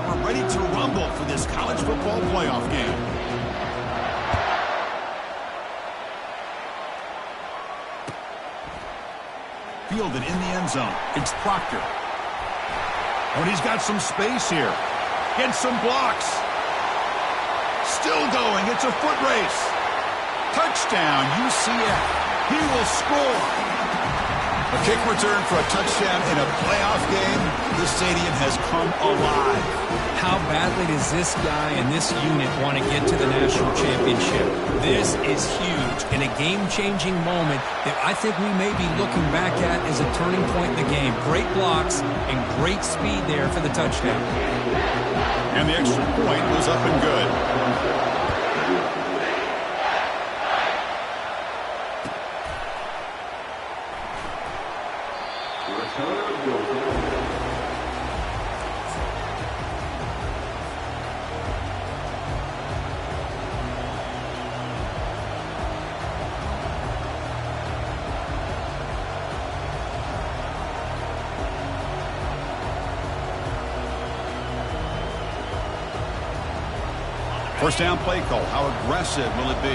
we're ready to rumble for this college football playoff game. Fielded in the end zone. It's Proctor. Oh, and he's got some space here. Gets some blocks. Still going. It's a foot race. Touchdown, UCF. He will score. A kick return for a touchdown in a playoff game. This stadium has come alive. How badly does this guy and this unit want to get to the national championship? This is huge and a game-changing moment that I think we may be looking back at as a turning point in the game. Great blocks and great speed there for the touchdown. And the extra point was up and good. First down play call. How aggressive will it be?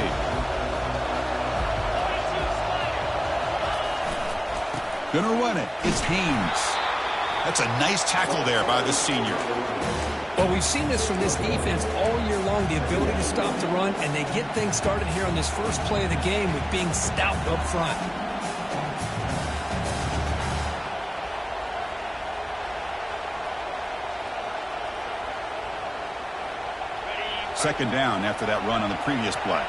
Gonna run it. It's Haynes. That's a nice tackle there by the senior. Well, we've seen this from this defense all year long, the ability to stop the run, and they get things started here on this first play of the game with being stout up front. Second down after that run on the previous play.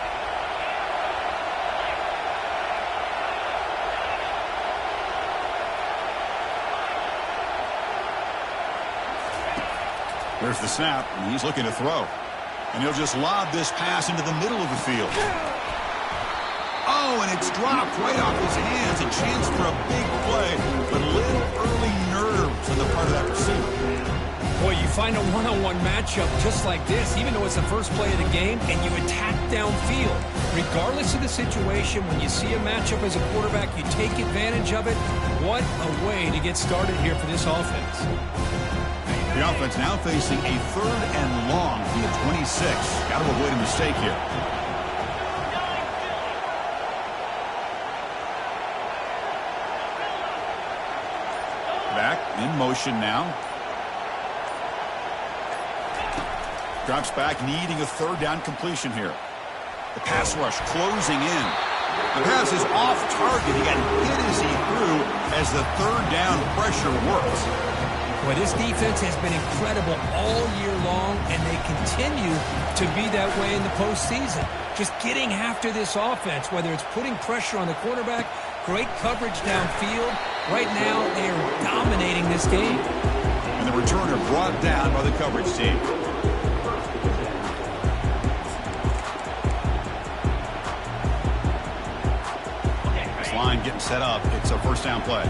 There's the snap, and he's looking to throw. And he'll just lob this pass into the middle of the field. Oh, and it's dropped right off his hands. A chance for a big play, but a little early nerves on the part of that receiver. Boy, you find a one-on-one matchup just like this, even though it's the first play of the game, and you attack downfield. Regardless of the situation, when you see a matchup as a quarterback, you take advantage of it. What a way to get started here for this offense. The offense now facing a 3rd and long from the 26. Got to avoid a mistake here. Back in motion now. Drops back, needing a 3rd down completion here. The pass rush closing in. The pass is off target. He got hit as he threw as the 3rd down pressure works. Well, this defense has been incredible all year long, and they continue to be that way in the postseason. Just getting after this offense, whether it's putting pressure on the quarterback, great coverage downfield. Right now, they are dominating this game. And the returner brought down by the coverage team. Line getting set up. It's a first down play.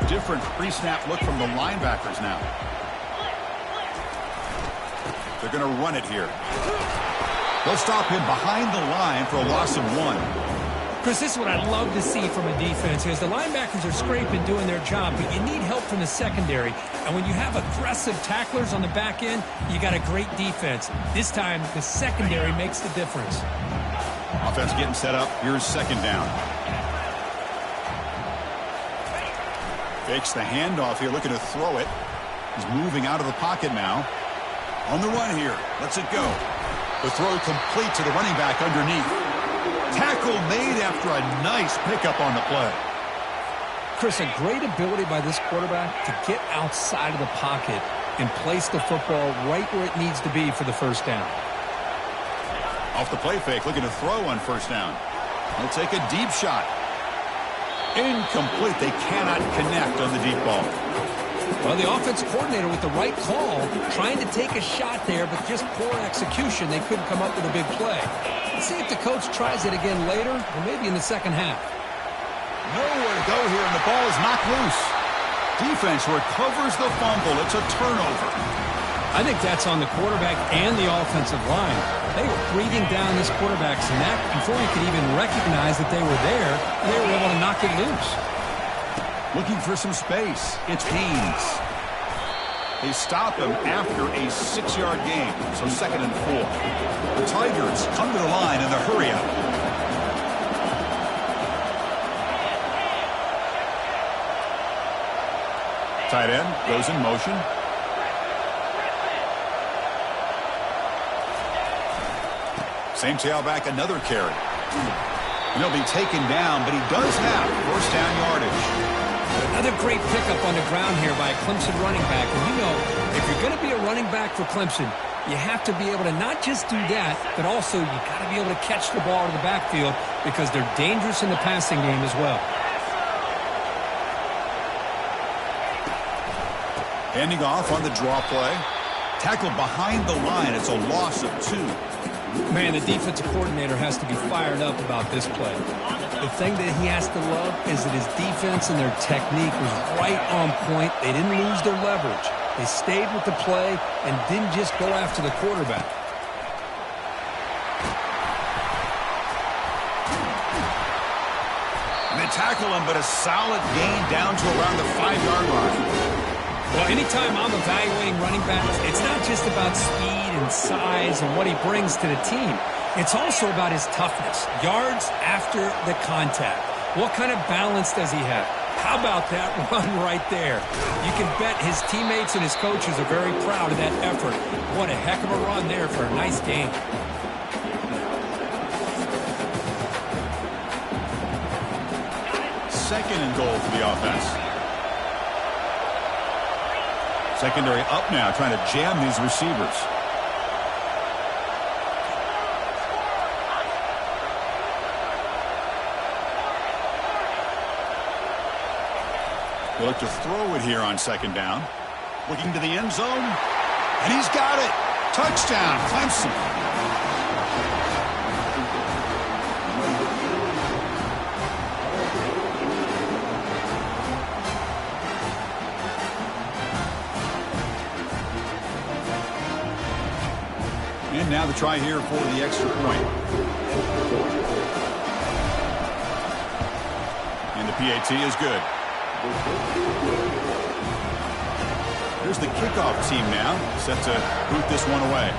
Different pre-snap look from the linebackers now. They're going to run it here. They'll stop him behind the line for a loss of 1. Chris, this is what I'd love to see from a defense is the linebackers are scraping, doing their job, but you need help from the secondary. And when you have aggressive tacklers on the back end, you got a great defense. This time, the secondary makes the difference. Offense getting set up. Here's second down. Fakes the handoff here, looking to throw it. He's moving out of the pocket now. On the run here. Lets it go. The throw complete to the running back underneath. Tackle made after a nice pickup on the play. Chris, a great ability by this quarterback to get outside of the pocket and place the football right where it needs to be for the first down. Off the play fake, looking to throw on first down. He'll take a deep shot. Incomplete. They cannot connect on the deep ball. Well, the offense coordinator with the right call, trying to take a shot there, but just poor execution. They couldn't come up with a big play. Let's see if the coach tries it again later, or maybe in the second half. Nowhere to go here, and the ball is knocked loose. Defense recovers the fumble. It's a turnover. I think that's on the quarterback and the offensive line. They were breathing down this quarterback's neck before he could even recognize that they were there, and they were able to knock it loose. Looking for some space. It's Haynes. They stop him after a 6-yard gain, so 2nd and 4. The Tigers come to the line in the hurry-up. Tight end goes in motion. Same tailback, another carry. And he'll be taken down, but he does have first down yardage. Another great pickup on the ground here by a Clemson running back. And you know, if you're going to be a running back for Clemson, you have to be able to not just do that, but also you got to be able to catch the ball in the backfield because they're dangerous in the passing game as well. Handing off on the draw play. Tackle behind the line. It's a loss of 2. Man, the defensive coordinator has to be fired up about this play. The thing that he has to love is that his defense and their technique was right on point. They didn't lose their leverage. They stayed with the play and didn't just go after the quarterback. And they tackle him, but a solid gain down to around the 5-yard line. Well, anytime I'm evaluating running backs, it's not just about speed and size and what he brings to the team. It's also about his toughness. Yards after the contact. What kind of balance does he have? How about that run right there? You can bet his teammates and his coaches are very proud of that effort. What a heck of a run there for a nice game. Second and goal for the offense. Secondary up now, trying to jam these receivers. They look to throw it here on 2nd down. Looking to the end zone. And he's got it. Touchdown, Clemson. And now the try here for the extra point. And the PAT is good. Here's the kickoff team now, set to boot this one away.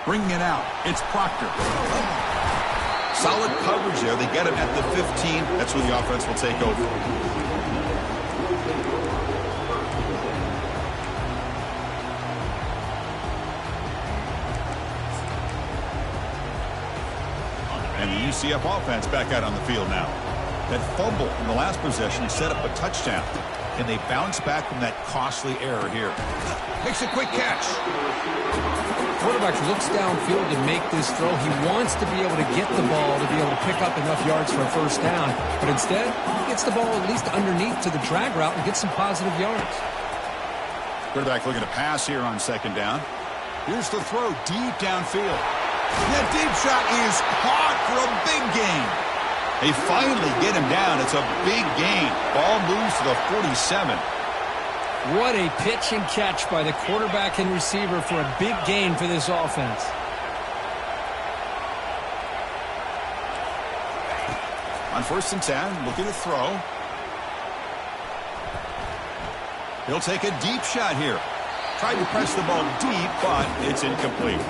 Bringing it out, it's Proctor. Solid coverage there. They get him at the 15. That's where the offense will take over. And the UCF offense back out on the field now. That fumble in the last possession set up a touchdown. And they bounce back from that costly error here. Makes a quick catch. Quarterback looks downfield to make this throw. He wants to be able to get the ball to be able to pick up enough yards for a first down. But instead, he gets the ball at least underneath to the drag route and gets some positive yards. Quarterback looking to pass here on 2nd down. Here's the throw deep downfield. That deep shot is caught for a big gain. They finally get him down. It's a big gain. Ball moves to the 47. What a pitch and catch by the quarterback and receiver for a big gain for this offense. On 1st and 10, looking to throw. He'll take a deep shot here. Tried to press the ball deep, but it's incomplete.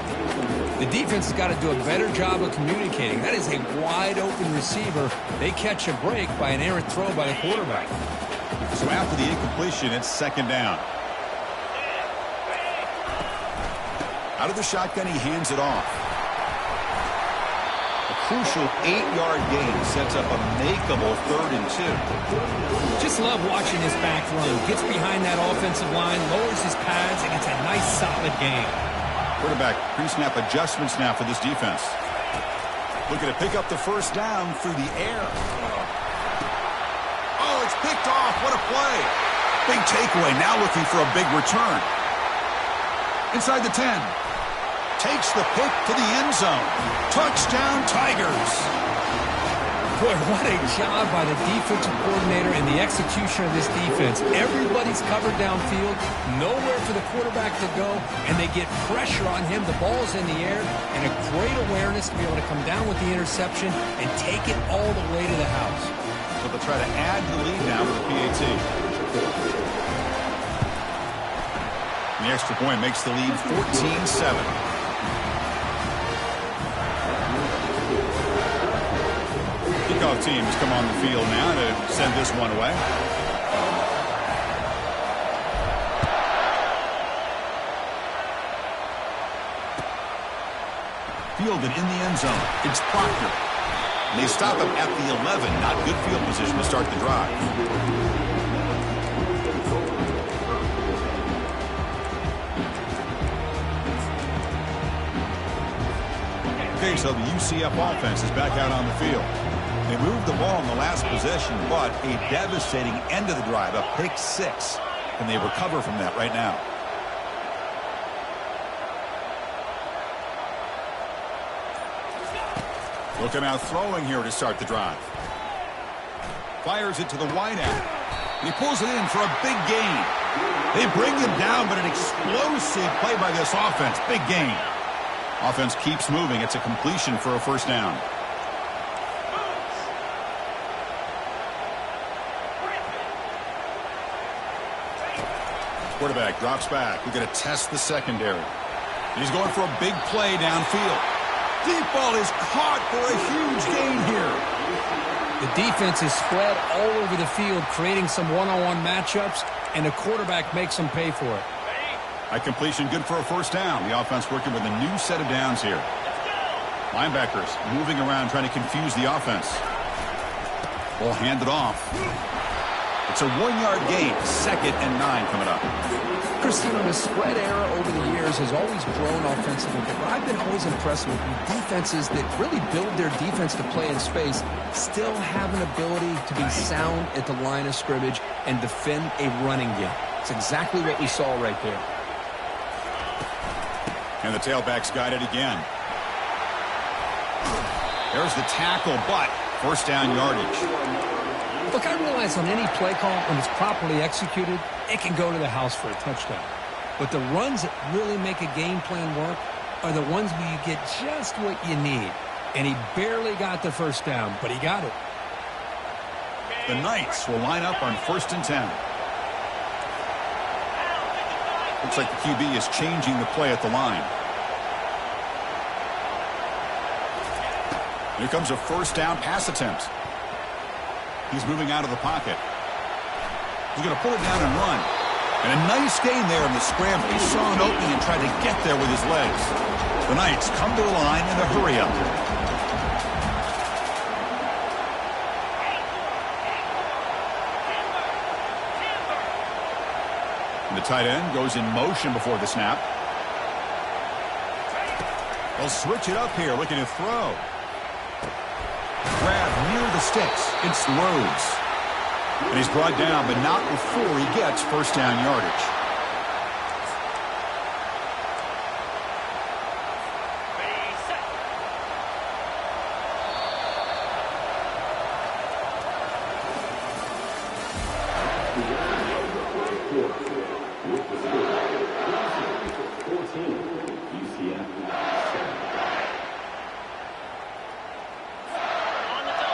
The defense has got to do a better job of communicating. That is a wide-open receiver. They catch a break by an errant throw by the quarterback. So after the incompletion, it's 2nd down. Out of the shotgun, he hands it off. A crucial 8-yard gain sets up a makeable 3rd and 2. Just love watching this back run. Gets behind that offensive line, lowers his pads, and gets a nice solid gain. Quarterback pre-snap adjustments now for this defense. Looking to pick up the first down through the air. Oh, it's picked off. What a play. Big takeaway. Now looking for a big return. Inside the 10. Takes the pick to the end zone. Touchdown, Tigers. Boy, what a job by the defensive coordinator and the execution of this defense. Everybody's covered downfield, nowhere for the quarterback to go, and they get pressure on him. The ball's in the air, and a great awareness to be able to come down with the interception and take it all the way to the house. So they'll try to add the lead now with the PAT. And the extra point makes the lead 14-7. Kickoff team has come on the field now to send this one away. Fielded in the end zone. It's Proctor. And they stop him at the 11. Not good field position to start the drive. Okay, so the UCF offense is back out on the field. They moved the ball in the last possession, but a devastating end of the drive, a pick 6. And they recover from that right now. Looking out throwing here to start the drive. Fires it to the wideout. He pulls it in for a big gain. They bring him down, but an explosive play by this offense. Big gain. Offense keeps moving. It's a completion for a first down. Quarterback drops back. We're going to test the secondary. He's going for a big play downfield. Deep ball is caught for a huge gain here. The defense is spread all over the field, creating some one-on-one matchups, and the quarterback makes them pay for it. High completion, good for a first down. The offense working with a new set of downs here. Linebackers moving around, trying to confuse the offense. Ball handed off. It's a 1-yard gain. 2nd and 9 coming up. Christine, the spread era over the years has always grown offensively, but I've been always impressed with defenses that really build their defense to play in space, still have an ability to be sound at the line of scrimmage and defend a running game. It's exactly what we saw right there. And the tailback's got it again. There's the tackle, but first down yardage. Look, I realize on any play call, when it's properly executed, it can go to the house for a touchdown. But the runs that really make a game plan work are the ones where you get just what you need. And he barely got the first down, but he got it. The Knights will line up on 1st and 10. Looks like the QB is changing the play at the line. Here comes a first down pass attempt. He's moving out of the pocket. He's going to pull it down and run. And a nice gain there in the scramble. He saw an opening and tried to get there with his legs. The Knights come to the line in a hurry-up. And the tight end goes in motion before the snap. They'll switch it up here, looking to throw. Grab near the sticks. It's Rhodes. And he's brought down, but not before he gets first down yardage.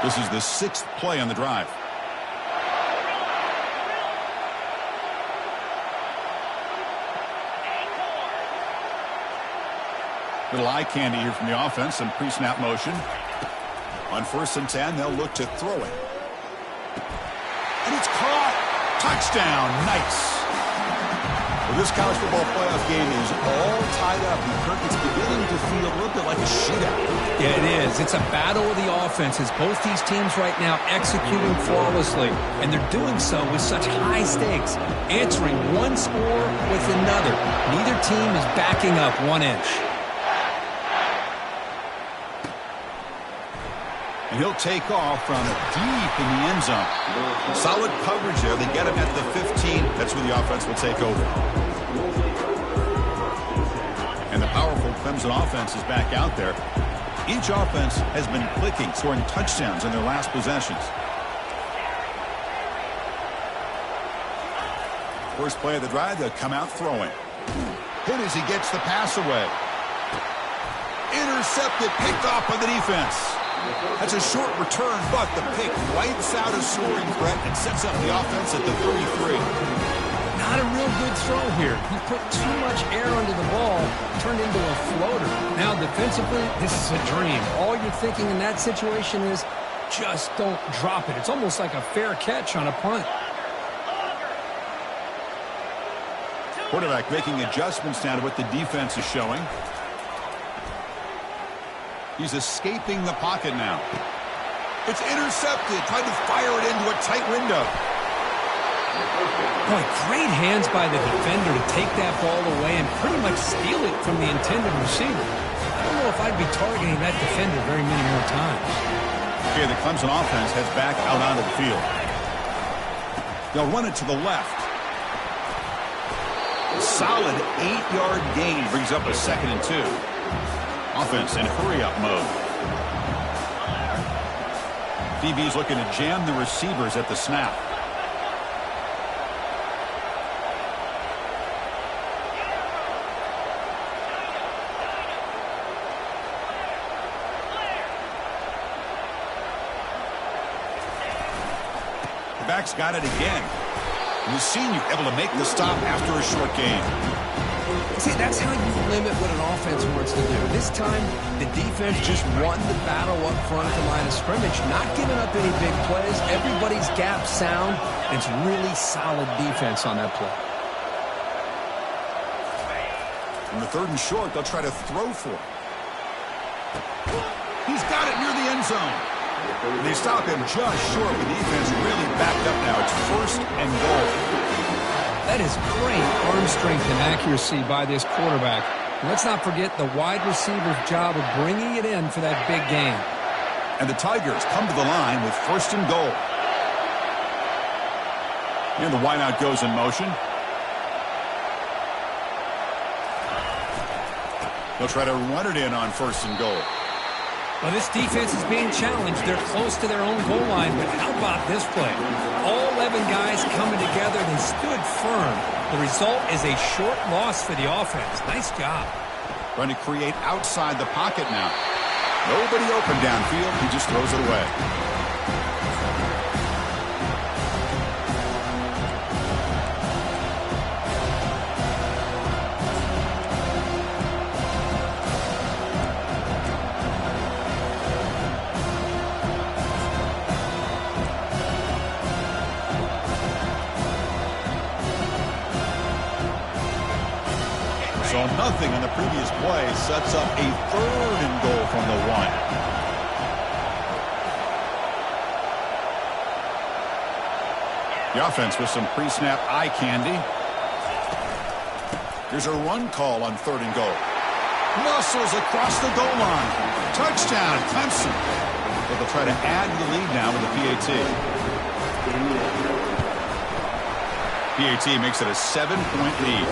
This is the 6th play on the drive. Little eye candy here from the offense. Some pre-snap motion. On 1st and 10, they'll look to throw it. And it's caught. Touchdown. Nice. Well, this college football playoff game is all tied up. It's beginning to feel a little bit like a shootout. Yeah, it is. It's a battle of the offenses. Both these teams right now executing flawlessly, and they're doing so with such high stakes, answering one score with another. Neither team is backing up 1 inch. And he'll take off from deep in the end zone. Solid coverage there. They get him at the 15. That's where the offense will take over. And the powerful Clemson offense is back out there. Each offense has been clicking, scoring touchdowns in their last possessions. First play of the drive, they'll come out throwing. Hit as he gets the pass away. Intercepted, picked off by the defense. That's a short return, but the pick wipes out a scoring threat and sets up the offense at the 33. Not a real good throw here. He put too much air under the ball, turned into a floater. Now defensively, this is a dream. All you're thinking in that situation is just don't drop it. It's almost like a fair catch on a punt. Quarterback making adjustments now to what the defense is showing. He's escaping the pocket now. It's intercepted. Tried to fire it into a tight window. Boy, great hands by the defender to take that ball away and pretty much steal it from the intended receiver. I don't know if I'd be targeting that defender very many more times. Okay, the Clemson offense heads back out onto the field. They'll run it to the left. A solid 8-yard gain brings up a 2nd and 2. Offense in hurry-up mode. DB's looking to jam the receivers at the snap. The back's got it again. And the senior able to make the stop after a short gain. See, that's how you limit what an offense wants to do. This time, the defense just won the battle up front at the line of scrimmage, not giving up any big plays. Everybody's gap sound. It's really solid defense on that play. On the 3rd and short, they'll try to throw for it. He's got it near the end zone. They stop him just short. The defense really backed up now. It's 1st and goal. That is great arm strength and accuracy by this quarterback. And let's not forget the wide receiver's job of bringing it in for that big gain. And the Tigers come to the line with 1st and goal. And the wideout goes in motion. They'll try to run it in on 1st and goal. Well, this defense is being challenged. They're close to their own goal line, but how about this play? All 11 guys coming together. They stood firm. The result is a short loss for the offense. Nice job. Trying to create outside the pocket now. Nobody open downfield. He just throws it away. So nothing on the previous play sets up a 3rd and goal from the 1. The offense with some pre-snap eye candy. Here's a run call on 3rd and goal. Muscles across the goal line. Touchdown, Clemson. But they'll try to add the lead now with the PAT. PAT makes it a 7-point lead.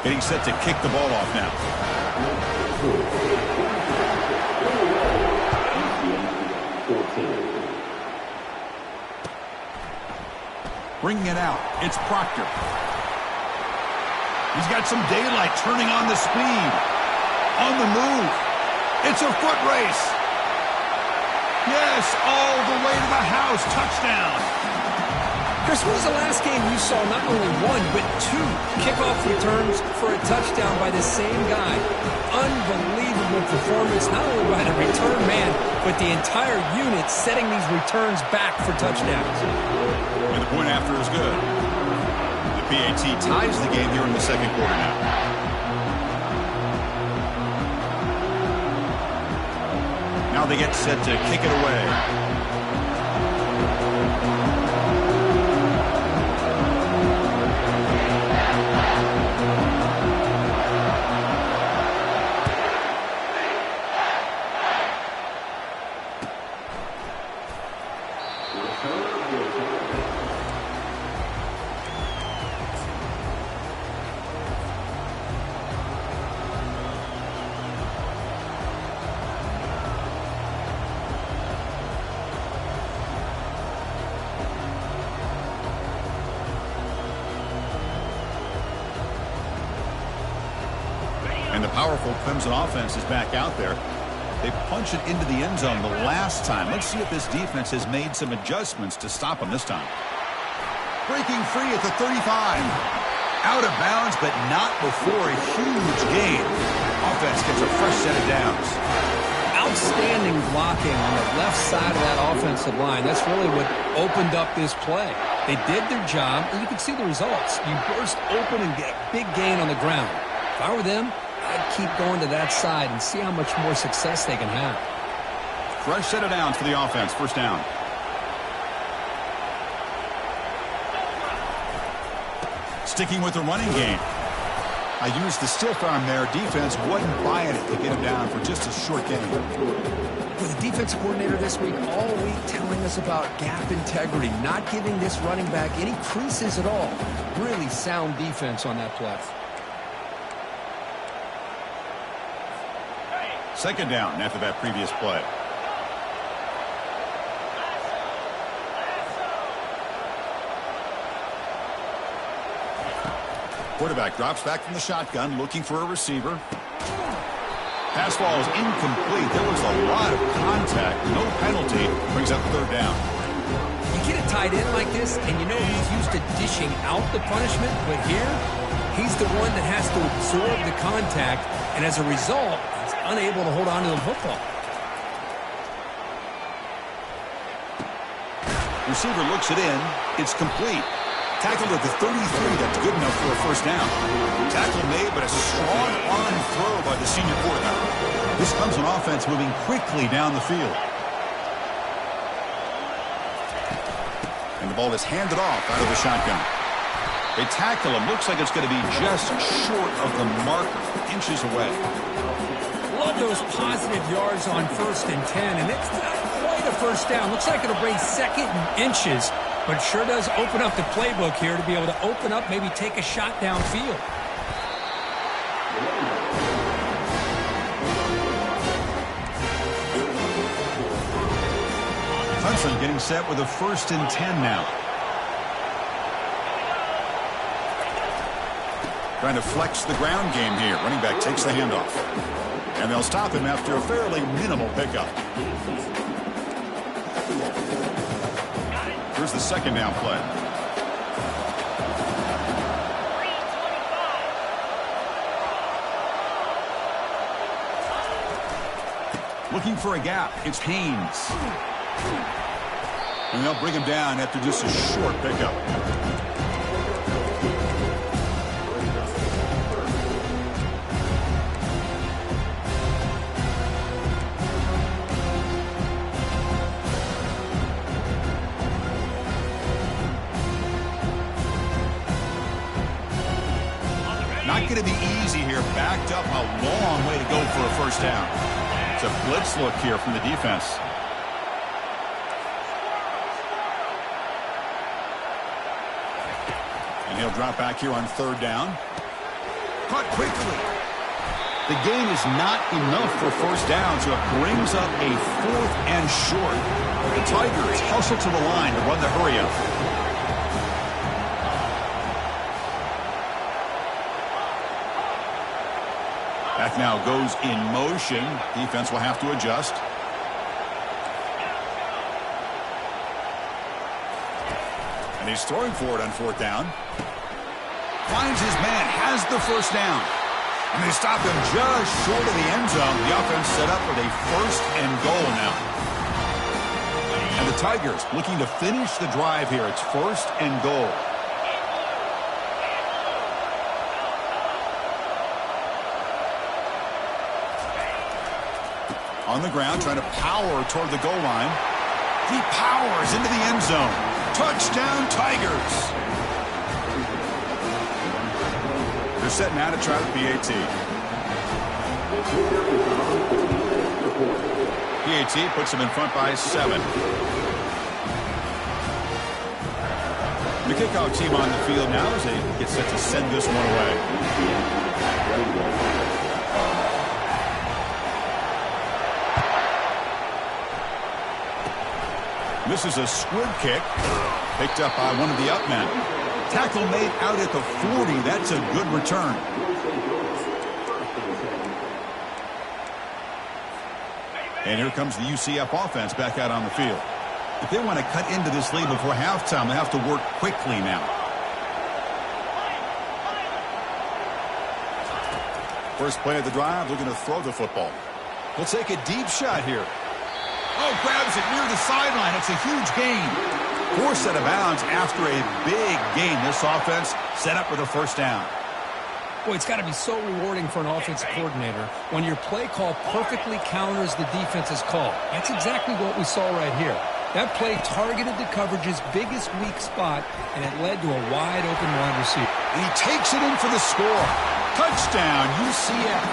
Getting set to kick the ball off now. Bringing it out. It's Proctor. He's got some daylight, turning on the speed. On the move. It's a foot race. Yes, all the way to the house. Touchdown. Chris, when was the last game you saw not only 1, but 2 kickoff returns for a touchdown by the same guy? Unbelievable performance, not only by the return man, but the entire unit setting these returns back for touchdowns. And the point after is good. The PAT ties the game here in the 2nd quarter now. Now they get set to kick it away. And the powerful Clemson offense is back out there. They punched it into the end zone the last time. Let's see if this defense has made some adjustments to stop them this time. Breaking free at the 35. Out of bounds, but not before a huge gain. Offense gets a fresh set of downs. Outstanding blocking on the left side of that offensive line. That's really what opened up this play. They did their job, and you can see the results. You burst open and get a big gain on the ground. If I were them, I'd keep going to that side and see how much more success they can have. Fresh set of downs for the offense. First down. Sticking with the running game. I used the stiff arm there. Defense wasn't buying it to get him down for just a short gain. With the defensive coordinator this week, all week telling us about gap integrity, not giving this running back any creases at all. Really sound defense on that play. Second down after that previous play. Quarterback drops back from the shotgun, looking for a receiver. Pass ball is incomplete. There was a lot of contact. No penalty. Brings up third down. You get a tight end like this, and you know he's used to dishing out the punishment, but here, he's the one that has to absorb the contact, and as a result, he's unable to hold on to the football. Receiver looks it in. It's complete. Tackled at the 33. That's good enough for a first down. Tackle made, but a strong arm throw by the senior quarterback. This Clemson offense moving quickly down the field. And the ball is handed off out of the shotgun. They tackle him. Looks like it's going to be just short of the marker, inches away. Love those positive yards on 1st and 10, and it's not quite a first down. Looks like it'll bring second and inches, but sure does open up the playbook here to be able to open up, maybe take a shot downfield. Clemson getting set with a 1st and 10 now. Trying to flex the ground game here. Running back takes the handoff. And they'll stop him after a fairly minimal pickup. Here's the second down play. Looking for a gap. It's Haynes. And they'll bring him down after just a short pickup. Not going to be easy here. Backed up a long way to go for a first down. It's a blitz look here from the defense. And he'll drop back here on third down. Caught quickly. The gain is not enough for first down, so it brings up a 4th and short. The Tigers hustle to the line to run the hurry up. Back now goes in motion. Defense will have to adjust. And he's throwing for it on 4th down. Finds his man, has the first down. And they stop him just short of the end zone. The offense set up with a 1st and goal now. And the Tigers looking to finish the drive here. It's 1st and goal. On the ground, trying to power toward the goal line. He powers into the end zone. Touchdown, Tigers. They're setting out to try the PAT. PAT puts them in front by 7. The kickoff team on the field now as they get set to send this one away. This is a squib kick, picked up by one of the up men. Tackle made out at the 40. That's a good return. And here comes the UCF offense back out on the field. If they want to cut into this lead before halftime, they have to work quickly now. First play of the drive, looking to throw the football. He'll take a deep shot here. Oh, grabs it near the sideline. It's a huge gain. Forced out of bounds after a big gain. This offense set up with a first down. Boy, it's got to be so rewarding for an offensive coordinator when your play call perfectly counters the defense's call. That's exactly what we saw right here. That play targeted the coverage's biggest weak spot, and it led to a wide-open wide receiver. And he takes it in for the score. Touchdown, UCF.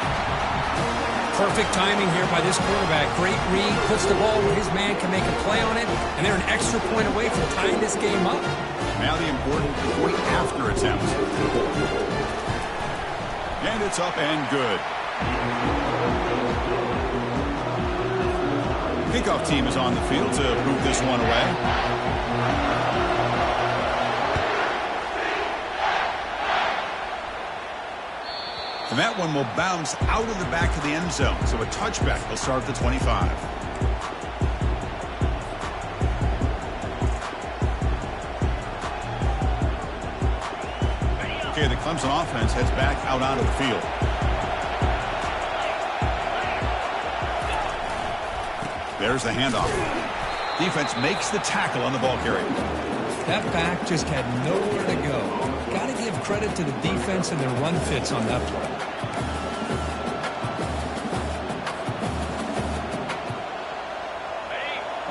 Perfect timing here by this quarterback. Great read, puts the ball where his man can make a play on it, and they're an extra point away from tying this game up. Now the important point after attempt. And it's up and good. Kickoff team is on the field to move this one away. And that one will bounce out of the back of the end zone. So a touchback will start at the 25. Okay, the Clemson offense heads back out onto the field. There's the handoff. Defense makes the tackle on the ball carrier. That back just had nowhere to go. Got to give credit to the defense and their run fits on that play.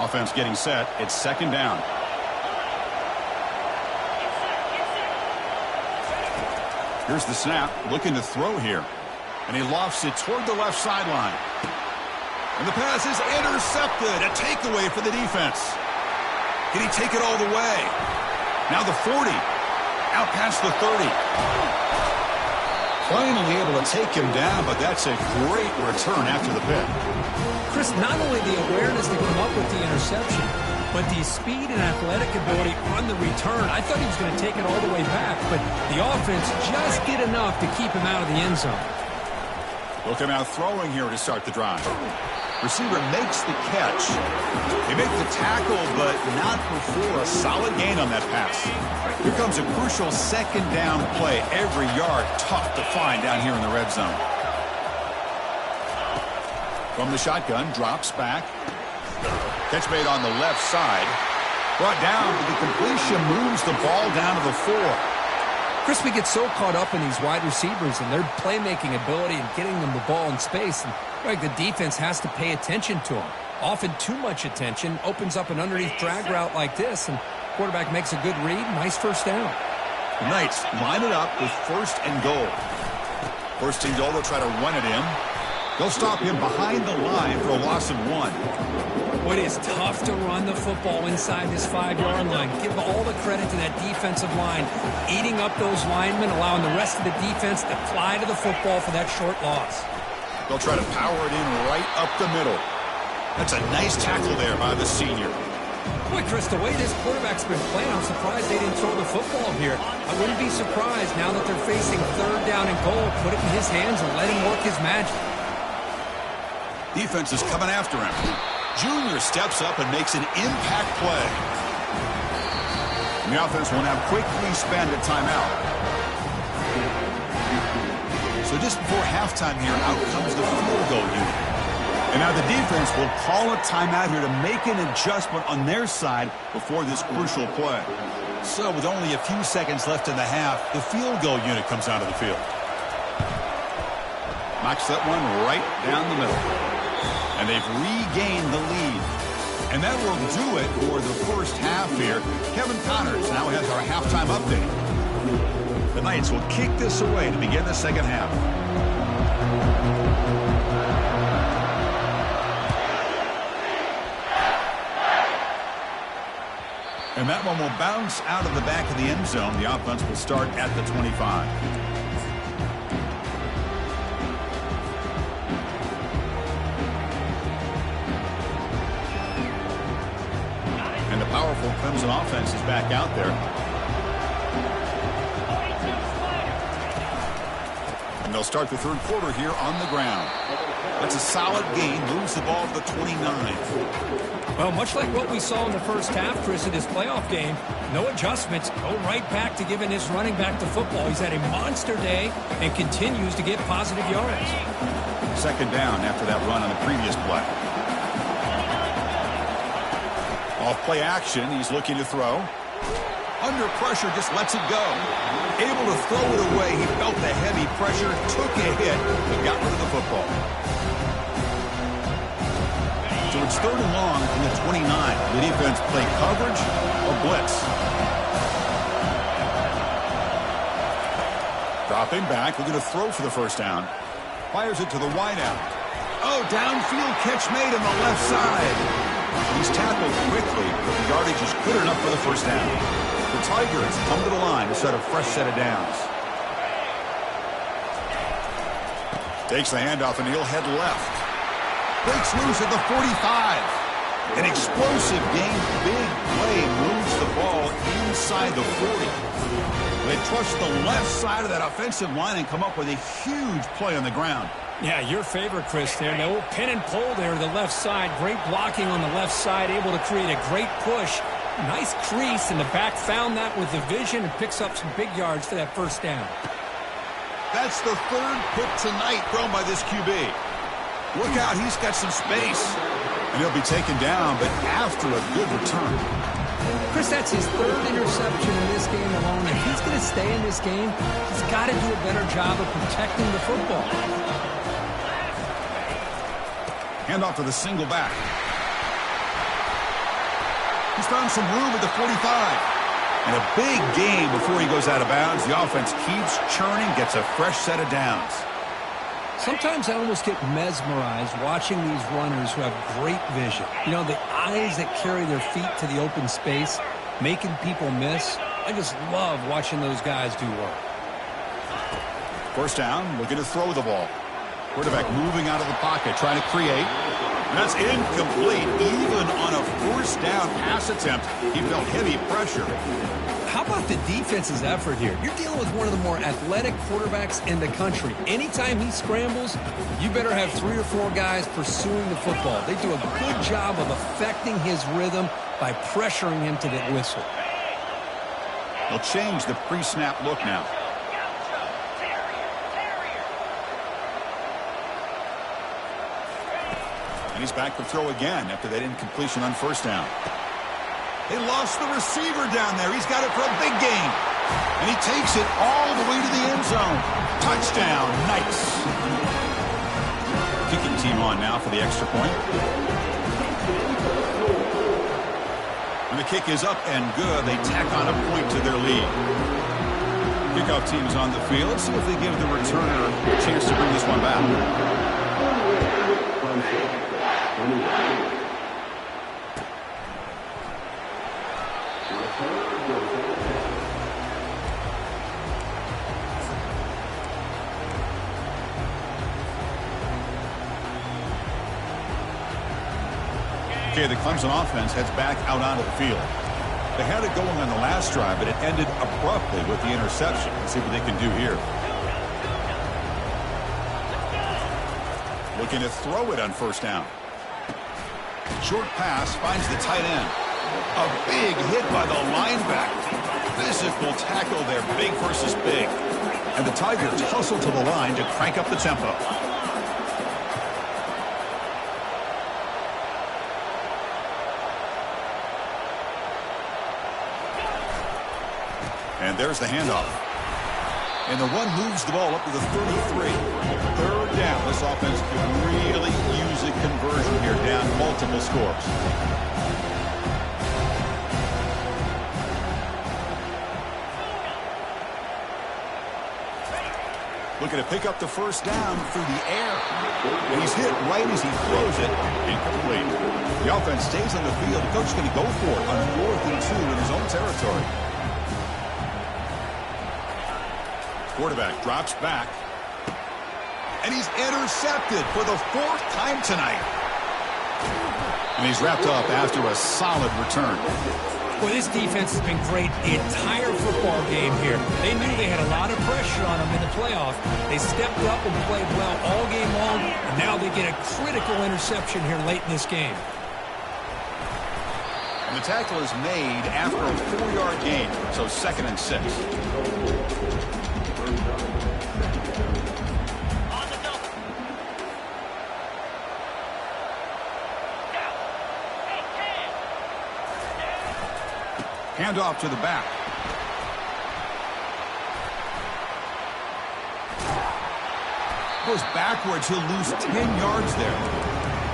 Offense getting set. It's second down. Here's the snap. Looking to throw here. And he lofts it toward the left sideline. And the pass is intercepted. A takeaway for the defense. Can he take it all the way? Now the 40. Out past the 30. Finally able to take him down, but that's a great return after the pick. Chris, not only the awareness to come up with the interception, but the speed and athletic ability on the return. I thought he was going to take it all the way back, but the offense just did enough to keep him out of the end zone. Look at him out throwing here to start the drive. Receiver makes the catch. They make the tackle, but not before a solid gain on that pass. Here comes a crucial second down play. Every yard tough to find down here in the red zone. From the shotgun, drops back. Catch made on the left side. Brought down, but the completion moves the ball down to the 4. Chris, we get so caught up in these wide receivers and their playmaking ability and getting them the ball in space. And like the defense has to pay attention to them. Often too much attention opens up an underneath drag route like this, and quarterback makes a good read. Nice first down. The Knights line it up with first and goal. First and goal, they'll try to run it in. They'll stop him behind the line for a loss of 1. Boy, it is tough to run the football inside this 5-yard line. Give all the credit to that defensive line, eating up those linemen, allowing the rest of the defense to fly to the football for that short loss. They'll try to power it in right up the middle. That's a nice tackle there by the senior. Boy, Chris, the way this quarterback's been playing, I'm surprised they didn't throw the football here. I wouldn't be surprised now that they're facing third down and goal. Put it in his hands and let him work his magic. Defense is coming after him. Junior steps up and makes an impact play. And the offense will now quickly spend a timeout. So just before halftime here, out comes the field goal unit. And now the defense will call a timeout here to make an adjustment on their side before this crucial play. So with only a few seconds left in the half, the field goal unit comes out of the field. Knocks that one right down the middle. And they've regained the lead. And that will do it for the first half here. Kevin Connors now has our halftime update. The Knights will kick this away to begin the second half. And that one will bounce out of the back of the end zone. The offense will start at the 25. Powerful Clemson offense is back out there. And they'll start the third quarter here on the ground. That's a solid gain. Moves the ball to the 29. Well, much like what we saw in the first half, Chris, in this playoff game, no adjustments. Go right back to giving this running back the football. He's had a monster day and continues to get positive yards. Second down after that run on the previous play. Off play action, he's looking to throw. Under pressure, just lets it go. Able to throw it away. He felt the heavy pressure, took a hit, but got rid of the football. So it's third and long from the 29. The defense play coverage or blitz. Dropping back, looking to throw for the first down. Fires it to the wideout. Oh, downfield catch made on the left side. He's tackled quickly, but the yardage is good enough for the first down. The Tigers come to the line to set a fresh set of downs. Takes the handoff and he'll head left. Breaks loose at the 45. An explosive game, big play, moves the ball inside the 40. They trust the left side of that offensive line and come up with a huge play on the ground. Yeah, your favorite, Chris, there. The old pin and pull there, the left side. Great blocking on the left side, able to create a great push. Nice crease, and the back found that with the vision and picks up some big yards for that first down. That's the third pick tonight thrown by this QB. Look out, he's got some space. And he'll be taken down, but after a good return. Chris, that's his third interception in this game alone. If he's going to stay in this game, he's got to do a better job of protecting the football. Handoff to the single back. He's found some room at the 45. And a big game before he goes out of bounds. The offense keeps churning, gets a fresh set of downs. Sometimes I almost get mesmerized watching these runners who have great vision. You know, the eyes that carry their feet to the open space, making people miss. I just love watching those guys do work. First down, looking to throw the ball. Quarterback moving out of the pocket, trying to create. That's incomplete. Even on a first down pass attempt, he felt heavy pressure. How about the defense's effort here? You're dealing with one of the more athletic quarterbacks in the country. Anytime he scrambles, you better have 3 or 4 guys pursuing the football. They do a good job of affecting his rhythm by pressuring him to the whistle. They'll change the pre-snap look now. And he's back to throw again after that incompletion on first down. They lost the receiver down there. He's got it for a big game. And he takes it all the way to the end zone. Touchdown. Nice. Kicking team on now for the extra point. And the kick is up and good. They tack on a point to their lead. Kickoff team is on the field. See if they give the returner a chance to bring this one back. Okay, the Clemson offense heads back out onto the field. They had it going on the last drive, but it ended abruptly with the interception. Let's see what they can do here. Looking to throw it on first down. Short pass finds the tight end. A big hit by the linebacker. Physical tackle there, big versus big. And the Tigers hustle to the line to crank up the tempo. And there's the handoff. And the one moves the ball up to the 33. Third down. This offense could really use a conversion here, down multiple scores. Looking to pick up the first down through the air. And he's hit right as he throws it. Incomplete. The offense stays on the field. The coach is going to go for it on 4th and 2 in his own territory. Quarterback drops back. And he's intercepted for the 4th time tonight. And he's wrapped up after a solid return. Well, this defense has been great the entire football game here. They knew they had a lot of pressure on them in the playoff. They stepped up and played well all game long, and now they get a critical interception here late in this game. And the tackle is made after a 4-yard gain, so 2nd and 6. Hand off to the back. Goes backwards. He'll lose 10 yards there.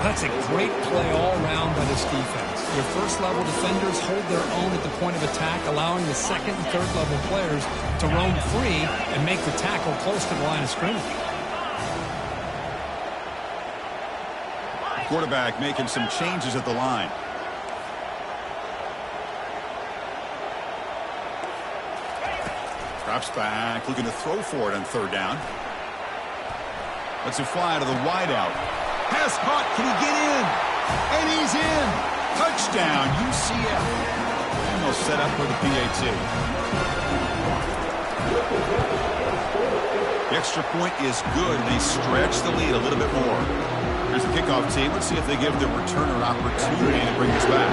That's a great play all around by this defense. Your first-level defenders hold their own at the point of attack, allowing the second and third-level players to roam free and make the tackle close to the line of scrimmage. Quarterback making some changes at the line. Drops back, looking to throw for it on 3rd down. Lets it fly to the wideout. Pass caught. Can he get in? And he's in. Touchdown, UCF. And they'll set up for the PAT. The extra point is good. They stretch the lead a little bit more. Here's the kickoff team. Let's see if they give the returner an opportunity to bring this back.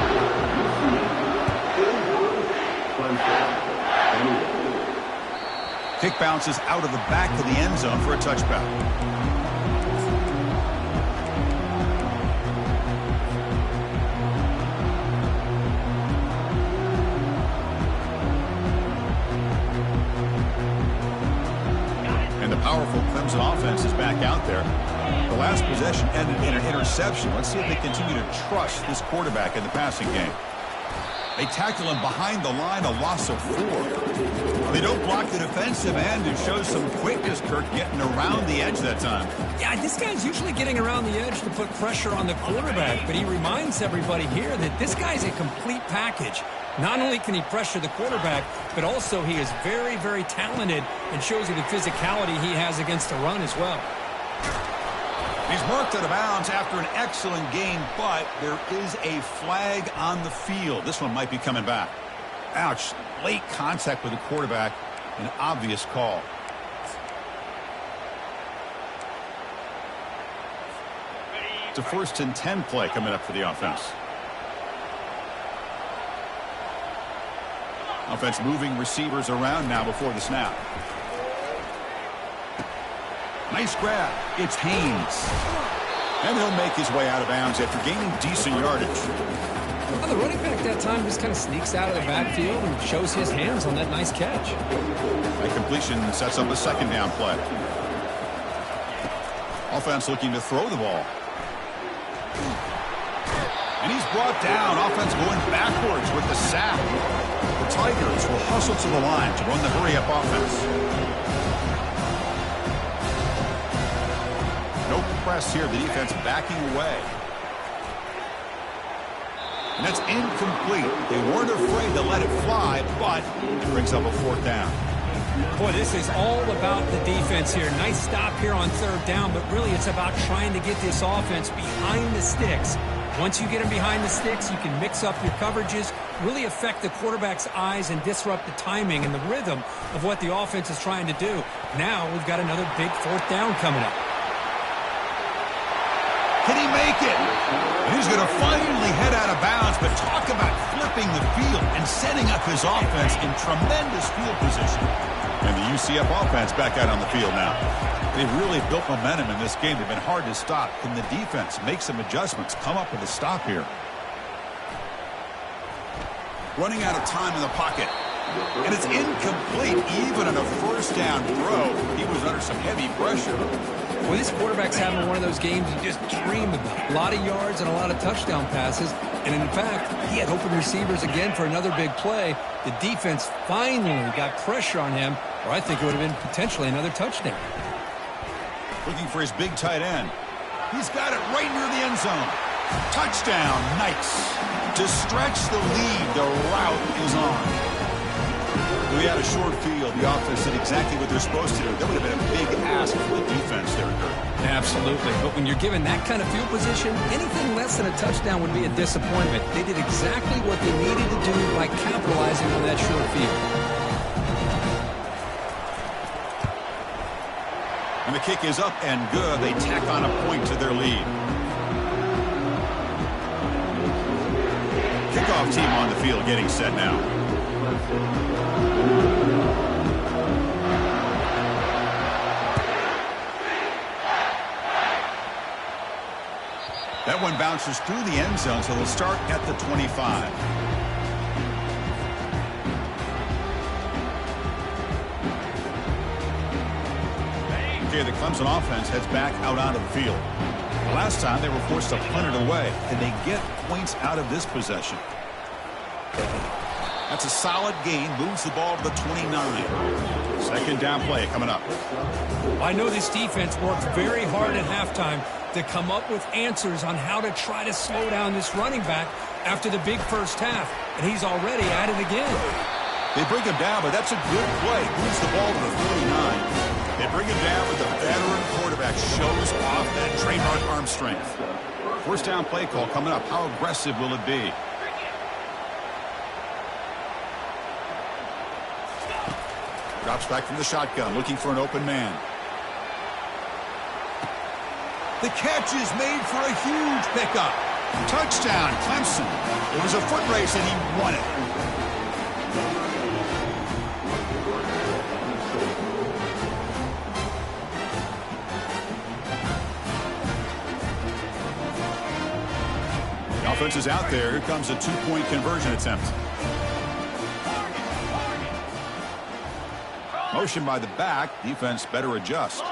Kick bounces out of the back of the end zone for a touchback. And the powerful Clemson offense is back out there. The last possession ended in an interception. Let's see if they continue to trust this quarterback in the passing game. They tackle him behind the line, a loss of 4. They don't block the defensive end and show some quickness, Kirk, getting around the edge that time. Yeah, this guy's usually getting around the edge to put pressure on the quarterback, but he reminds everybody here that this guy's a complete package. Not only can he pressure the quarterback, but also he is very, very talented and shows you the physicality he has against the run as well. He's marked out of bounds after an excellent game, but there is a flag on the field. This one might be coming back. Ouch. Late contact with the quarterback. An obvious call. It's a 1st and 10 play coming up for the offense. Offense moving receivers around now before the snap. Nice grab. It's Haynes. And he'll make his way out of bounds after gaining decent yardage. Well, the running back that time just kind of sneaks out of the backfield and shows his hands on that nice catch. That completion sets up a 2nd down play. Offense looking to throw the ball. And he's brought down. Offense going backwards with the sack. The Tigers will hustle to the line to run the hurry-up offense. No press here. The defense backing away. And that's incomplete. They weren't afraid to let it fly, but it brings up a 4th down. Boy, this is all about the defense here. Nice stop here on 3rd down, but really it's about trying to get this offense behind the sticks. Once you get them behind the sticks, you can mix up your coverages, really affect the quarterback's eyes and disrupt the timing and the rhythm of what the offense is trying to do. Now we've got another big 4th down coming up. Can he make it? And he's going to finally head out of bounds, but talk about flipping the field and setting up his offense in tremendous field position. And the UCF offense back out on the field now. They've really built momentum in this game. They've been hard to stop. Can the defense make some adjustments, come up with a stop here? Running out of time in the pocket. And it's incomplete. Even on a 1st down throw, he was under some heavy pressure. Well, this quarterback's having one of those games you just dream about. A lot of yards and a lot of touchdown passes. And in fact, he had open receivers again for another big play. The defense finally got pressure on him, or I think it would have been potentially another touchdown. Looking for his big tight end. He's got it right near the end zone. Touchdown. Nice. To stretch the lead, the route is on. We had a short field. the offense did exactly what they're supposed to do. That would have been a big ask for the defense there, Kurt. Absolutely. But when you're given that kind of field position, anything less than a touchdown would be a disappointment. They did exactly what they needed to do by capitalizing on that short field. And the kick is up and good. They tack on a point to their lead. Kickoff team on the field getting set now. That one bounces through the end zone, so they'll start at the 25. Okay, the Clemson offense heads back out onto the field. Last time they were forced to punt it away. Can they get points out of this possession? That's a solid gain. Moves the ball to the 29. Second down play coming up. I know this defense worked very hard at halftime to come up with answers on how to try to slow down this running back after the big first half. And he's already at it again. They bring him down, but that's a good play. Moves the ball to the 49. They bring him down, but the veteran quarterback shows off that trademark arm strength. First down play call coming up. How aggressive will it be? Drops back from the shotgun, looking for an open man. The catch is made for a huge pickup. Touchdown, Clemson. It was a foot race, and he won it. The offense is out there. Here comes a two-point conversion attempt. Motion by the back. Defense better adjust.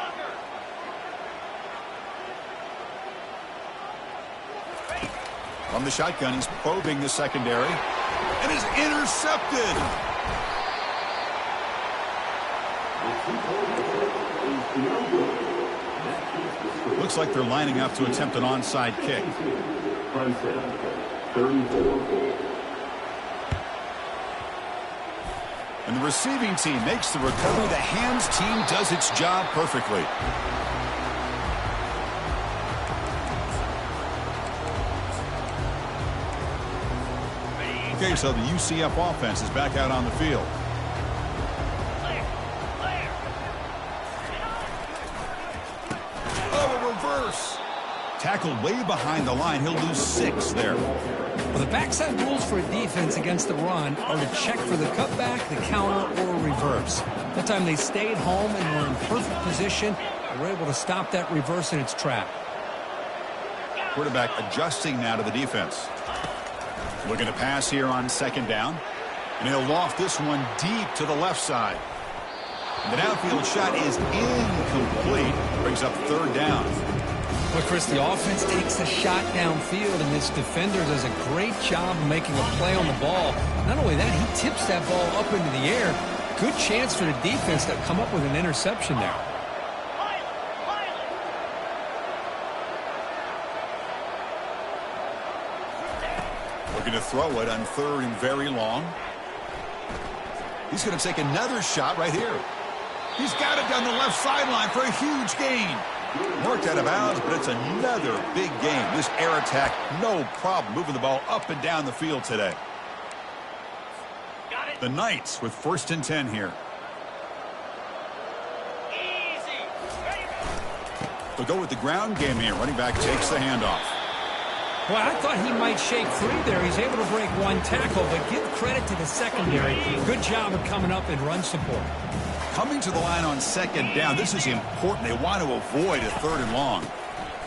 From the shotgun, he's probing the secondary. And is intercepted. Looks like they're lining up to attempt an onside kick. And the receiving team makes the recovery. The hands team does its job perfectly. Okay, so the UCF offense is back out on the field. Oh, a reverse. Tackled way behind the line. He'll lose 6 there. Well, the backside rules for a defense against the run are to check for the cutback, the counter, or reverse. That time they stayed home and were in perfect position. They were able to stop that reverse in its track. Quarterback adjusting now to the defense. Looking to pass here on second down. And he'll loft this one deep to the left side. And the downfield shot is incomplete. Brings up third down. Well, Chris, the offense takes a shot downfield, and this defender does a great job of making a play on the ball. Not only that, he tips that ball up into the air. Good chance for the defense to come up with an interception there. Looking to throw it on third and very long. He's going to take another shot right here. He's got it down the left sideline for a huge gain. Worked out of bounds, but it's another big game. This air attack, no problem moving the ball up and down the field today. The Knights with 1st and 10 here. They'll go with the ground game here. Running back takes the handoff. Well, I thought he might shake free there. He's able to break one tackle, but give credit to the secondary. Good job of coming up in run support. Coming to the line on second down. This is important. They want to avoid a third and long.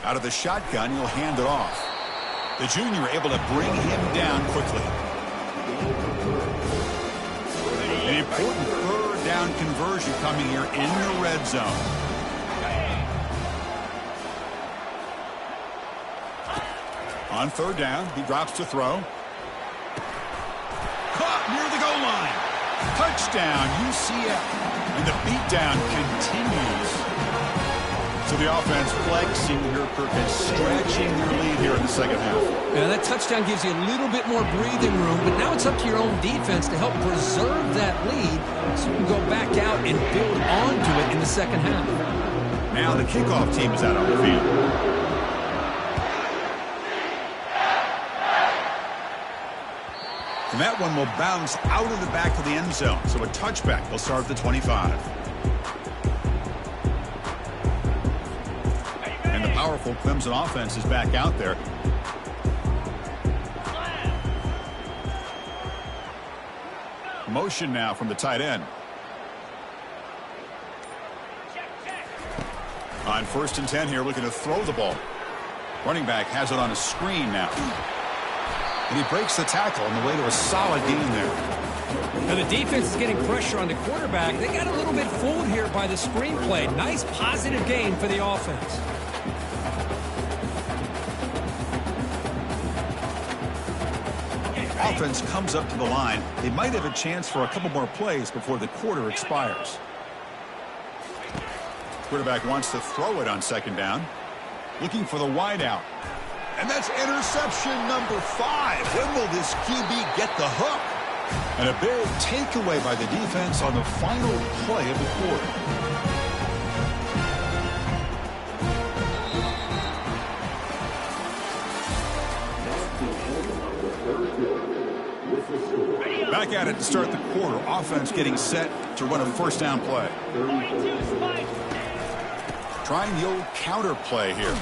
Out of the shotgun, he'll hand it off. The junior able to bring him down quickly. An important third down conversion coming here in the red zone. On third down, he drops to throw. Caught near the goal line. Touchdown, UCF. And the beatdown continues. So the offense flexing here, Kirk, and stretching their lead here in the second half. Yeah, that touchdown gives you a little bit more breathing room, but now it's up to your own defense to help preserve that lead so you can go back out and build onto it in the second half. Now the kickoff team is out on the field. And that one will bounce out of the back of the end zone. So a touchback will start at the 25. And the powerful Clemson offense is back out there. Motion now from the tight end. On 1st and 10 here, looking to throw the ball. Running back has it on a screen now. And he breaks the tackle on the way to a solid gain there. Now the defense is getting pressure on the quarterback. They got a little bit fooled here by the screen play. Nice positive gain for the offense. Offense comes up to the line. They might have a chance for a couple more plays before the quarter expires. Quarterback wants to throw it on 2nd down. Looking for the wide out. And that's interception number 5. When will this QB get the hook? And a big takeaway by the defense on the final play of the quarter. Back at it to start the quarter. Offense getting set to run a 1st down play. Trying the old counter play here.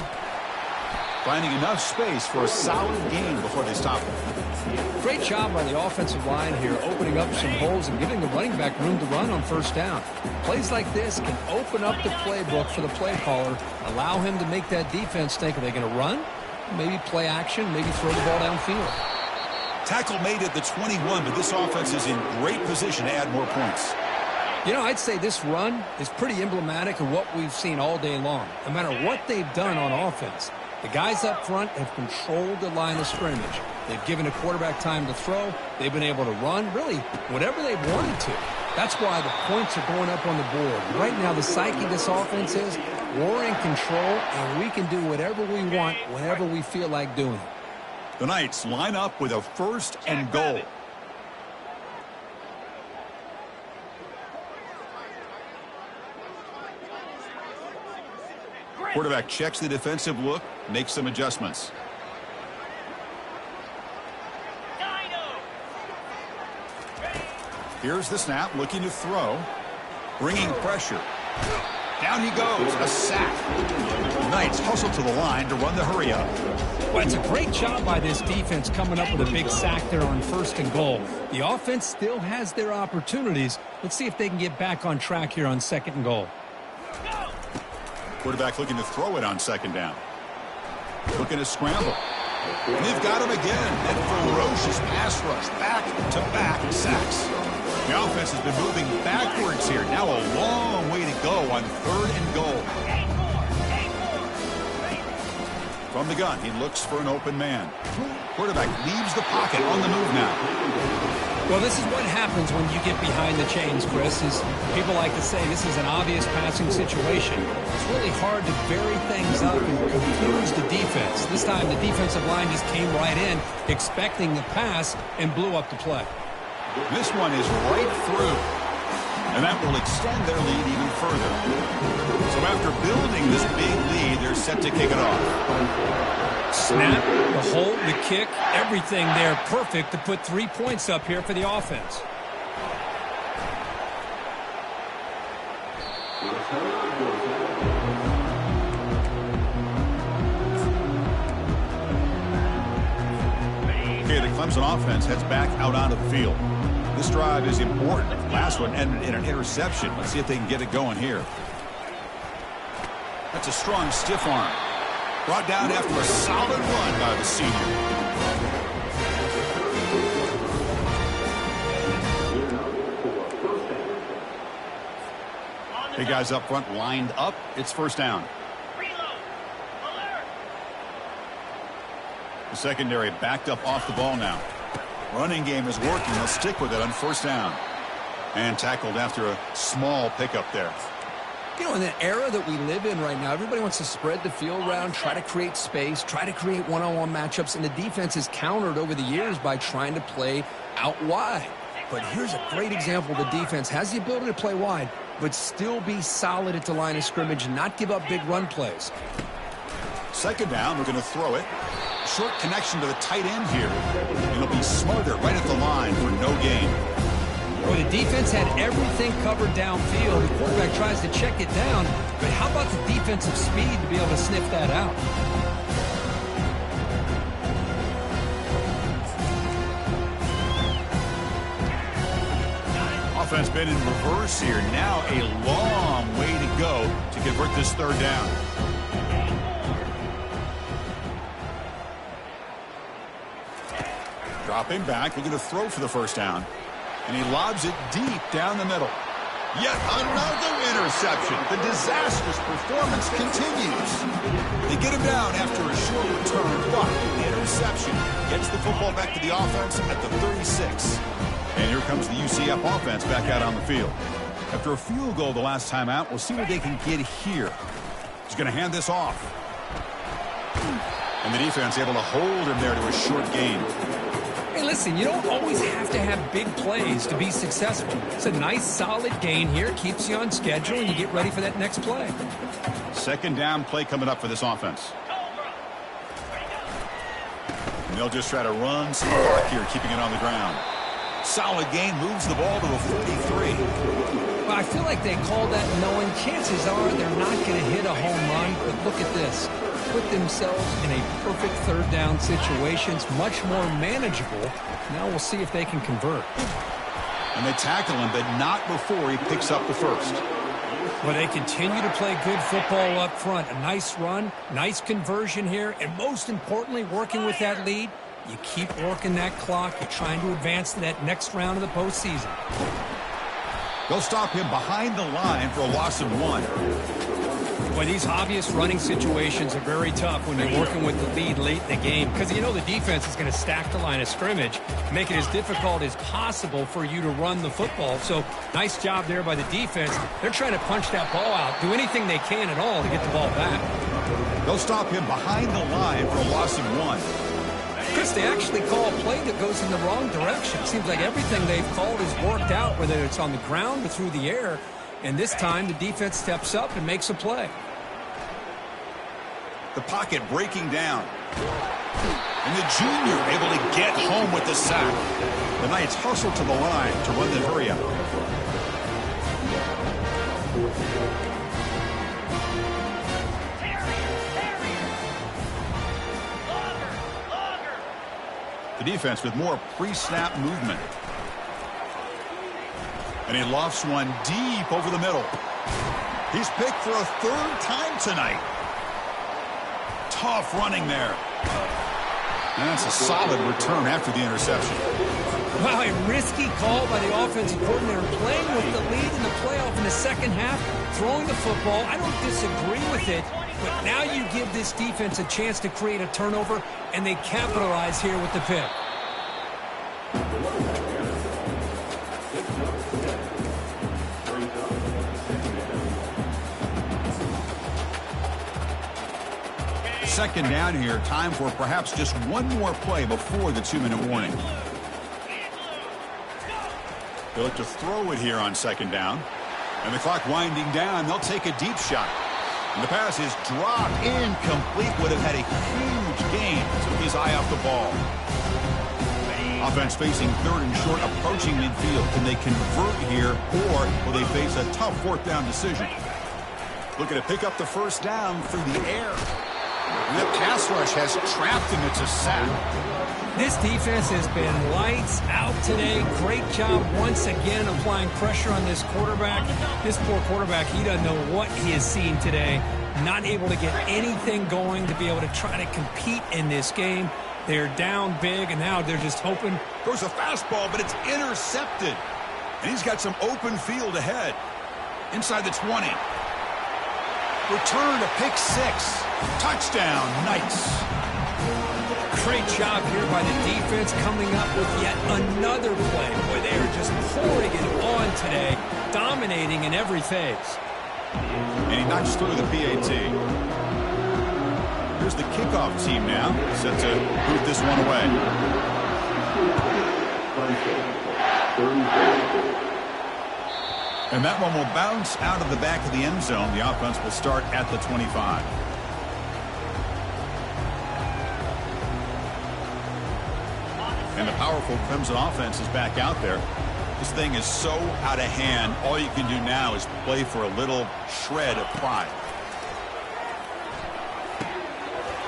Finding enough space for a solid gain before they stop it. Great job by the offensive line here, opening up some holes and giving the running back room to run on 1st down. Plays like this can open up the playbook for the play caller, allow him to make that defense think, are they going to run? Maybe play action, maybe throw the ball downfield. Tackle made at the 21, but this offense is in great position to add more points. You know, I'd say this run is pretty emblematic of what we've seen all day long. No matter what they've done on offense, the guys up front have controlled the line of scrimmage. They've given the quarterback time to throw. They've been able to run, really, whatever they've wanted to. That's why the points are going up on the board. Right now, the psyche of this offense is we're in control, and we can do whatever we want whenever we feel like doing it. The Knights line up with a 1st and goal. Quarterback checks the defensive look, makes some adjustments. Here's the snap, looking to throw. Bringing pressure. Down he goes, a sack. The Knights hustle to the line to run the hurry up. Well, it's a great job by this defense coming up with a big sack there on 1st and goal. The offense still has their opportunities. Let's see if they can get back on track here on 2nd and goal. Quarterback looking to throw it on 2nd down. Looking to scramble. And they've got him again. That ferocious pass rush. Back-to-back sacks. The offense has been moving backwards here. Now a long way to go on 3rd and goal. From the gun, he looks for an open man. Quarterback leaves the pocket on the move now. Well, this is what happens when you get behind the chains, Chris. Is people like to say this is an obvious passing situation. It's really hard to vary things up and confuse the defense. This time the defensive line just came right in, expecting the pass, and blew up the play. This one is right through. And that will extend their lead even further. So after building this big lead, they're set to kick it off. Snap, the hold, the kick, everything there perfect to put 3 points up here for the offense. Okay, the Clemson offense heads back out onto the field. This drive is important. Last one ended in an interception. Let's see if they can get it going here. That's a strong stiff arm. Brought down after a solid run by the senior. Hey, guys up front lined up. It's 1st down. The secondary backed up off the ball now. Running game is working. They'll stick with it on 1st down. And tackled after a small pickup there. You know, in the era that we live in right now, everybody wants to spread the field around, try to create space, try to create one-on-one matchups, and the defense is countered over the years by trying to play out wide. But here's a great example. The defense has the ability to play wide, but still be solid at the line of scrimmage and not give up big run plays. Second down, we're going to throw it. Short connection to the tight end here. It'll be Smarter right at the line for no gain. Well, the defense had everything covered downfield. The quarterback tries to check it down, but how about the defensive speed to be able to sniff that out? Offense been in reverse here. Now a long way to go to convert this third down. Dropping back, looking to throw for the first down. And he lobs it deep down the middle. Yet another interception. The disastrous performance continues. They get him down after a short return, but the interception gets the football back to the offense at the 36. And here comes the UCF offense back out on the field. After a field goal the last time out, we'll see what they can get here. He's going to hand this off. And the defense able to hold him there to a short gain. Hey, listen, you don't always have to have big plays to be successful. It's a nice, solid gain here. Keeps you on schedule, and you get ready for that next play. Second down play coming up for this offense. And they'll just try to run some clock here, keeping it on the ground. Solid gain, moves the ball to a 43. Well, I feel like they called that knowing chances are they're not going to hit a home run, but look at this. Put themselves in a perfect third down situation. It's much more manageable. Now we'll see if they can convert. And they tackle him, but not before he picks up the first. Well, they continue to play good football up front. A nice run, nice conversion here, and most importantly, working with that lead, you keep working that clock. You're trying to advance to that next round of the postseason. They'll stop him behind the line for a loss of 1. Boy, these obvious running situations are very tough when you're working with the lead late in the game because you know the defense is going to stack the line of scrimmage, make it as difficult as possible for you to run the football. So nice job there by the defense. They're trying to punch that ball out, do anything they can at all to get the ball back. They'll stop him behind the line for a loss of 1. Chris, they actually call a play that goes in the wrong direction. Seems like everything they've called has worked out, whether it's on the ground or through the air. And this time, the defense steps up and makes a play. The pocket breaking down. And the junior able to get home with the sack. The Knights hustle to the line to run the hurry-up. The defense with more pre-snap movement. And he lofts one deep over the middle. He's picked for a third time tonight. Tough running there. And that's a solid return after the interception. Wow, a risky call by the offensive coordinator, playing with the lead in the playoff in the second half, throwing the football. I don't disagree with it, but now you give this defense a chance to create a turnover, and they capitalize here with the pick. Second down here, time for perhaps just one more play before the 2-minute warning. They'll look to throw it here on second down. And the clock winding down, they'll take a deep shot. And the pass is dropped, incomplete, would have had a huge gain. Took his eye off the ball. Offense facing third and short, approaching midfield. Can they convert here, or will they face a tough fourth down decision? Looking to pick up the first down through the air. And the pass rush has trapped him. It's a sack. This defense has been lights out today. Great job once again applying pressure on this quarterback. This poor quarterback, he doesn't know what he has seen today. Not able to get anything going to be able to try to compete in this game. They're down big, and now they're just hoping. Throws a fastball, but it's intercepted. And he's got some open field ahead. Inside the 20. Return to pick 6. Touchdown, Knights. Great job here by the defense coming up with yet another play. Boy, they are just pouring it on today, dominating in every phase. And he knocks through the PAT. Here's the kickoff team now, set to boot this one away. And that one will bounce out of the back of the end zone. The offense will start at the 25. And the powerful Clemson offense is back out there. This thing is so out of hand. All you can do now is play for a little shred of pride.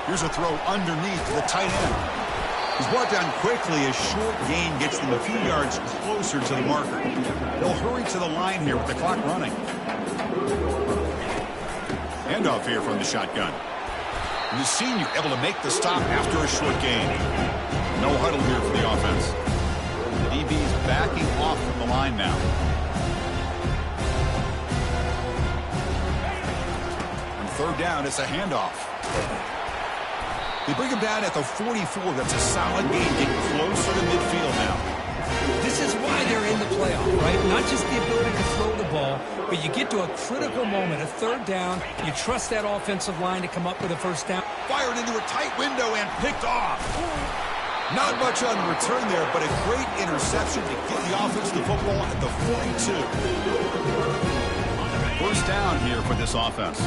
Here's a throw underneath the tight end. He's brought down quickly. A short gain gets them a few yards closer to the marker. They'll hurry to the line here with the clock running. Handoff here from the shotgun. And the senior able to make the stop after a short gain. No huddle here for the offense. The DB's backing off from the line now. On third down, it's a handoff. They bring him down at the 44. That's a solid gain, getting closer to midfield now. This is why they're in the playoff, right? Not just the ability to throw the ball, but you get to a critical moment, a third down. You trust that offensive line to come up with a first down. Fired into a tight window and picked off. Not much on the return there, but a great interception to get the offense the football at the 42. First down here for this offense.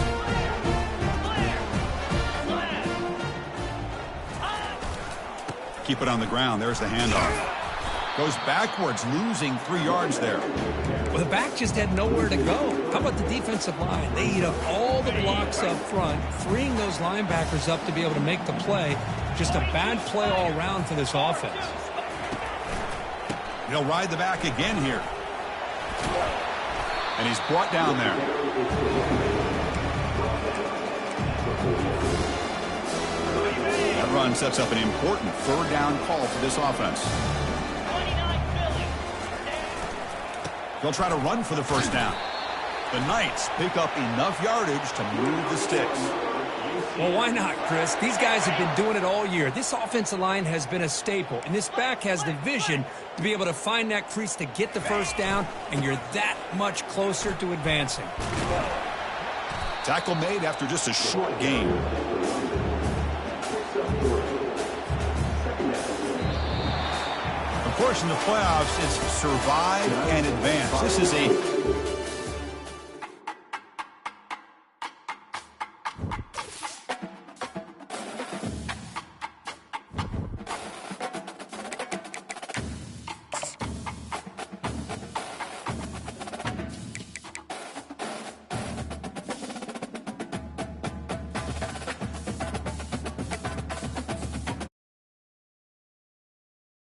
Keep it on the ground. There's the handoff. Goes backwards, losing 3 yards there. Well, the back just had nowhere to go. How about the defensive line? They eat up all the blocks up front, freeing those linebackers up to be able to make the play. Just a bad play all around for this offense. He'll ride the back again here. And he's brought down there. That run sets up an important third down call for this offense. They'll try to run for the first down. The Knights pick up enough yardage to move the sticks. Well, why not, Chris? These guys have been doing it all year. This offensive line has been a staple, and this back has the vision to be able to find that crease to get the first down, and you're that much closer to advancing. Tackle made after just a short gain. Of course, in the playoffs, it's survive and advance. This is a